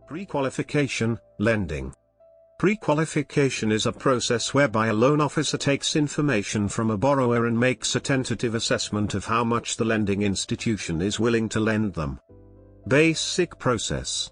Pre-qualification, lending. Pre-qualification is a process whereby a loan officer takes information from a borrower and makes a tentative assessment of how much the lending institution is willing to lend them. Basic process.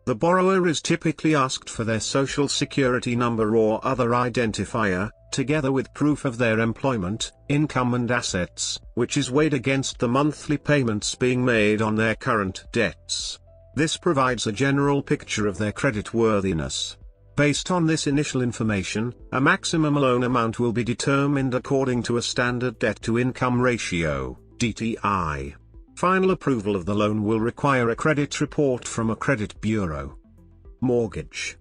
The borrower is typically asked for their social security number or other identifier, together with proof of their employment, income and assets, which is weighed against the monthly payments being made on their current debts. This provides a general picture of their creditworthiness. Based on this initial information, a maximum loan amount will be determined according to a standard debt-to-income ratio, DTI. Final approval of the loan will require a credit report from a credit bureau. Mortgage.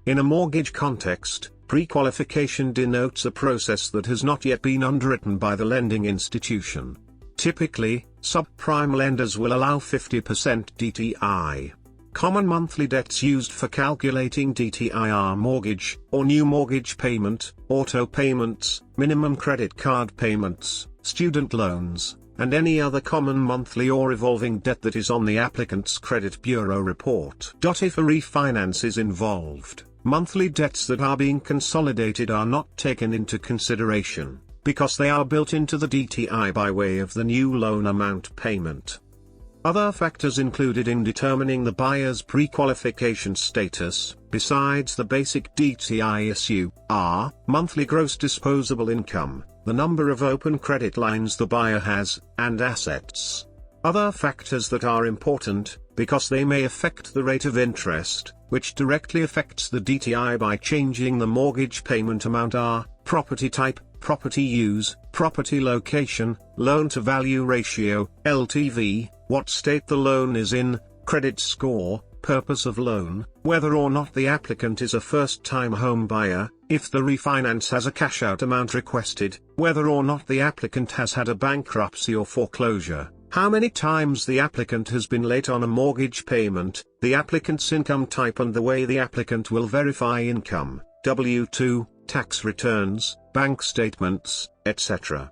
In a mortgage context, pre-qualification denotes a process that has not yet been underwritten by the lending institution. Typically, subprime lenders will allow 50% DTI. Common monthly debts used for calculating DTI are mortgage, or new mortgage payment, auto payments, minimum credit card payments, student loans, and any other common monthly or revolving debt that is on the applicant's credit bureau report. If a refinance is involved, monthly debts that are being consolidated are not taken into consideration, because they are built into the DTI by way of the new loan amount payment. Other factors included in determining the buyer's pre-qualification status, besides the basic DTI issue, are monthly gross disposable income, the number of open credit lines the buyer has, and assets. Other factors that are important, because they may affect the rate of interest, which directly affects the DTI by changing the mortgage payment amount, are property type, property use, property location, loan-to-value ratio, LTV, what state the loan is in, credit score, purpose of loan, whether or not the applicant is a first-time home buyer, if the refinance has a cash-out amount requested, whether or not the applicant has had a bankruptcy or foreclosure, how many times the applicant has been late on a mortgage payment, the applicant's income type and the way the applicant will verify income, W-2, tax returns, bank statements, etc.